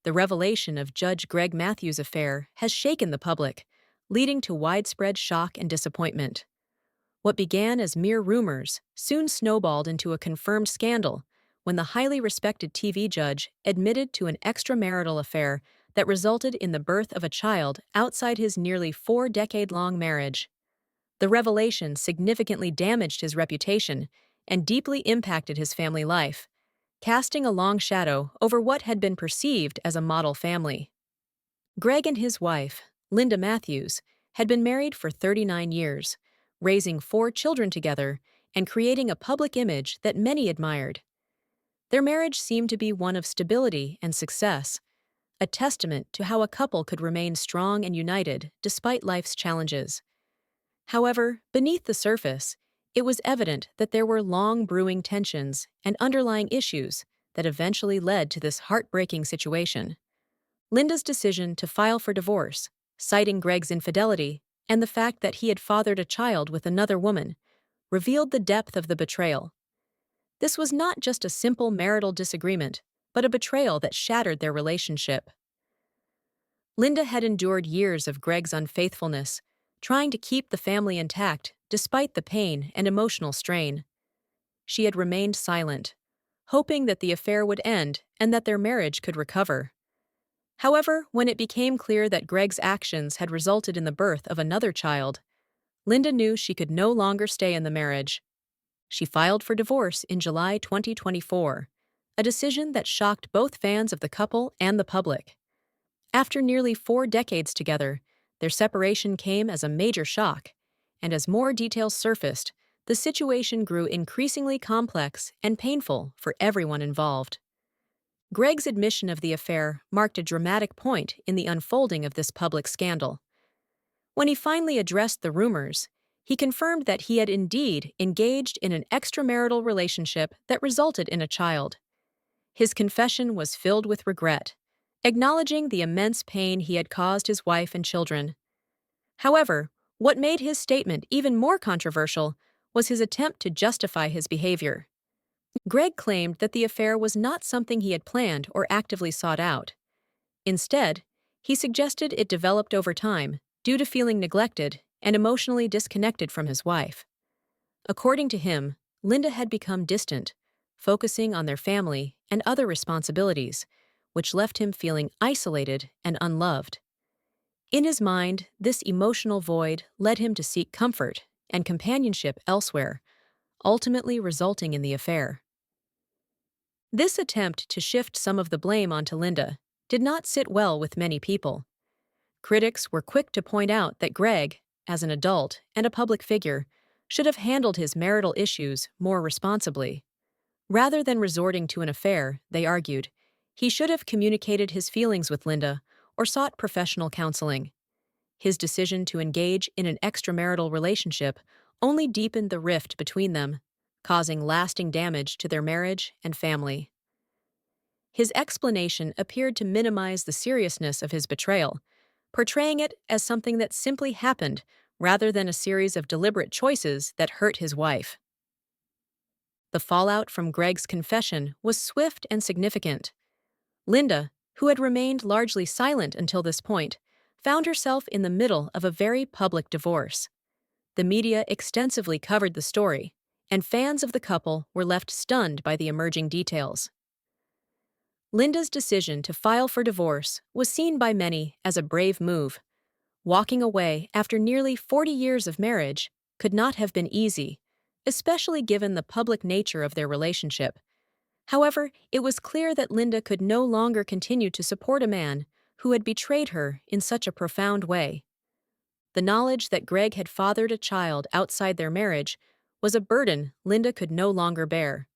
The revelation of Judge Greg Mathis' affair has shaken the public, leading to widespread shock and disappointment. What began as mere rumors soon snowballed into a confirmed scandal when the highly respected TV judge admitted to an extramarital affair that resulted in the birth of a child outside his nearly 4-decade-long marriage. The revelation significantly damaged his reputation and deeply impacted his family life, casting a long shadow over what had been perceived as a model family. Greg and his wife, Linda Matthews, had been married for 39 years, raising 4 children together and creating a public image that many admired. Their marriage seemed to be one of stability and success, a testament to how a couple could remain strong and united despite life's challenges. However, beneath the surface, it was evident that there were long brewing tensions and underlying issues that eventually led to this heartbreaking situation. Linda's decision to file for divorce, citing Greg's infidelity and the fact that he had fathered a child with another woman, revealed the depth of the betrayal. This was not just a simple marital disagreement, but a betrayal that shattered their relationship. Linda had endured years of Greg's unfaithfulness, trying to keep the family intact despite the pain and emotional strain. She had remained silent, hoping that the affair would end and that their marriage could recover. However, when it became clear that Greg's actions had resulted in the birth of another child, Linda knew she could no longer stay in the marriage. She filed for divorce in July 2024, a decision that shocked both fans of the couple and the public. After nearly 4 decades together, their separation came as a major shock, and as more details surfaced, the situation grew increasingly complex and painful for everyone involved. Greg's admission of the affair marked a dramatic point in the unfolding of this public scandal. When he finally addressed the rumors, he confirmed that he had indeed engaged in an extramarital relationship that resulted in a child. His confession was filled with regret, acknowledging the immense pain he had caused his wife and children. However, what made his statement even more controversial was his attempt to justify his behavior. Greg claimed that the affair was not something he had planned or actively sought out. Instead, he suggested it developed over time due to feeling neglected and emotionally disconnected from his wife. According to him, Linda had become distant, focusing on their family and other responsibilities, which left him feeling isolated and unloved. In his mind, this emotional void led him to seek comfort and companionship elsewhere, ultimately resulting in the affair. This attempt to shift some of the blame onto Linda did not sit well with many people. Critics were quick to point out that Greg, as an adult and a public figure, should have handled his marital issues more responsibly. Rather than resorting to an affair, they argued, he should have communicated his feelings with Linda or sought professional counseling. His decision to engage in an extramarital relationship only deepened the rift between them, causing lasting damage to their marriage and family. His explanation appeared to minimize the seriousness of his betrayal, portraying it as something that simply happened rather than a series of deliberate choices that hurt his wife. The fallout from Greg's confession was swift and significant. Linda, who had remained largely silent until this point, found herself in the middle of a very public divorce. The media extensively covered the story, and fans of the couple were left stunned by the emerging details. Linda's decision to file for divorce was seen by many as a brave move. Walking away after nearly 40 years of marriage could not have been easy, especially given the public nature of their relationship. However, it was clear that Linda could no longer continue to support a man who had betrayed her in such a profound way. The knowledge that Greg had fathered a child outside their marriage was a burden Linda could no longer bear.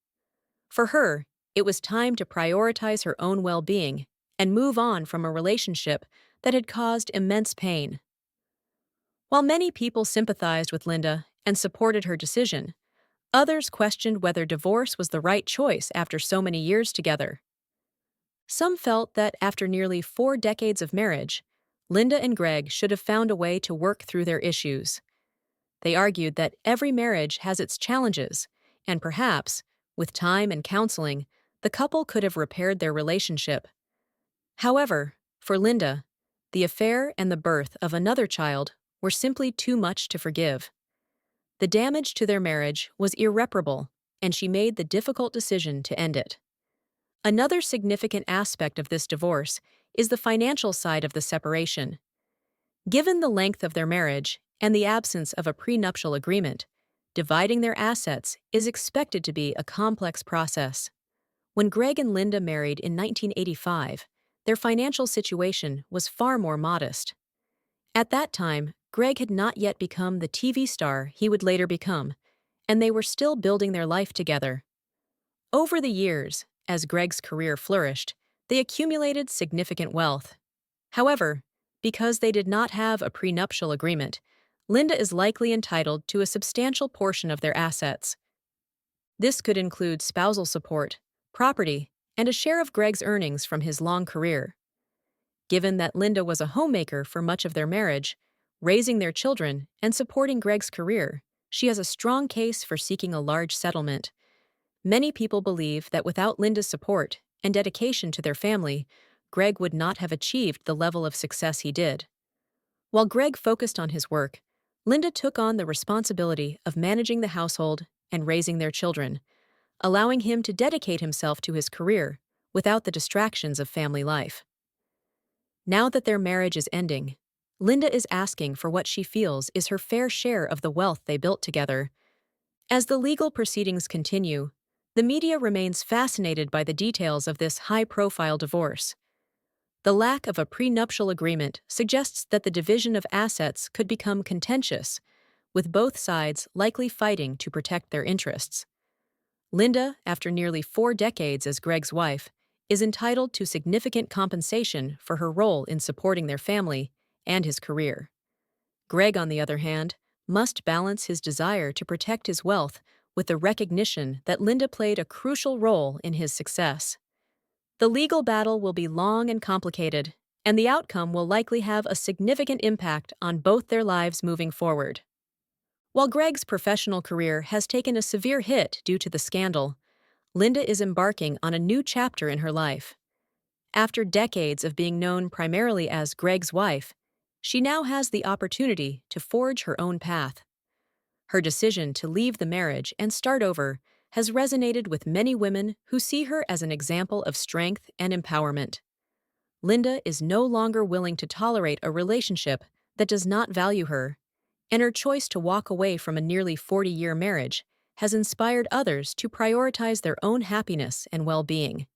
For her, it was time to prioritize her own well-being and move on from a relationship that had caused immense pain. While many people sympathized with Linda and supported her decision, others questioned whether divorce was the right choice after so many years together. Some felt that after nearly 4 decades of marriage, Linda and Greg should have found a way to work through their issues. They argued that every marriage has its challenges, and perhaps, with time and counseling, the couple could have repaired their relationship. However, for Linda, the affair and the birth of another child were simply too much to forgive. The damage to their marriage was irreparable, and she made the difficult decision to end it. Another significant aspect of this divorce is the financial side of the separation. Given the length of their marriage and the absence of a prenuptial agreement, dividing their assets is expected to be a complex process. When Greg and Linda married in 1985, their financial situation was far more modest. At that time, Greg had not yet become the TV star he would later become, and they were still building their life together. Over the years, as Greg's career flourished, they accumulated significant wealth. However, because they did not have a prenuptial agreement, Linda is likely entitled to a substantial portion of their assets. This could include spousal support, property, and a share of Greg's earnings from his long career. Given that Linda was a homemaker for much of their marriage, raising their children and supporting Greg's career, she has a strong case for seeking a large settlement. Many people believe that without Linda's support and dedication to their family, Greg would not have achieved the level of success he did. While Greg focused on his work, Linda took on the responsibility of managing the household and raising their children, allowing him to dedicate himself to his career without the distractions of family life. Now that their marriage is ending, Linda is asking for what she feels is her fair share of the wealth they built together. As the legal proceedings continue, the media remains fascinated by the details of this high-profile divorce. The lack of a prenuptial agreement suggests that the division of assets could become contentious, with both sides likely fighting to protect their interests. Linda, after nearly 4 decades as Greg's wife, is entitled to significant compensation for her role in supporting their family and his career. Greg, on the other hand, must balance his desire to protect his wealth with the recognition that Linda played a crucial role in his success. The legal battle will be long and complicated, and the outcome will likely have a significant impact on both their lives moving forward. While Greg's professional career has taken a severe hit due to the scandal, Linda is embarking on a new chapter in her life. After decades of being known primarily as Greg's wife, she now has the opportunity to forge her own path. Her decision to leave the marriage and start over has resonated with many women who see her as an example of strength and empowerment. Linda is no longer willing to tolerate a relationship that does not value her, and her choice to walk away from a nearly 40-year marriage has inspired others to prioritize their own happiness and well-being.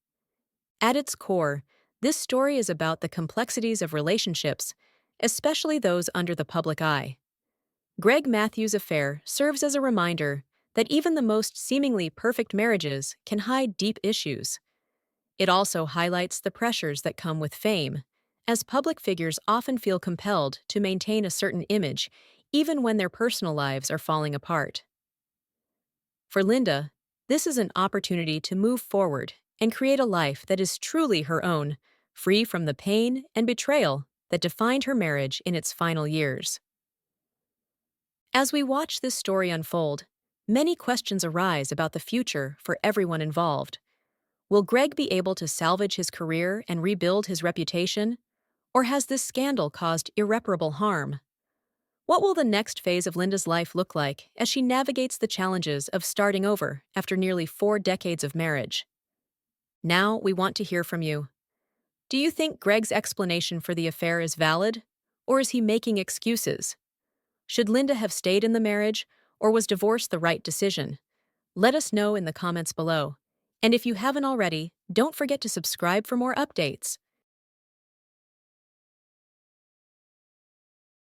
At its core, this story is about the complexities of relationships, especially those under the public eye. Greg Mathis' affair serves as a reminder that even the most seemingly perfect marriages can hide deep issues. It also highlights the pressures that come with fame, as public figures often feel compelled to maintain a certain image even when their personal lives are falling apart. For Linda, this is an opportunity to move forward and create a life that is truly her own, free from the pain and betrayal that defined her marriage in its final years. As we watch this story unfold, many questions arise about the future for everyone involved. Will Greg be able to salvage his career and rebuild his reputation? Or has this scandal caused irreparable harm? What will the next phase of Linda's life look like as she navigates the challenges of starting over after nearly 4 decades of marriage? Now we want to hear from you. Do you think Greg's explanation for the affair is valid, or is he making excuses? Should Linda have stayed in the marriage, or was divorce the right decision? Let us know in the comments below. And if you haven't already, don't forget to subscribe for more updates.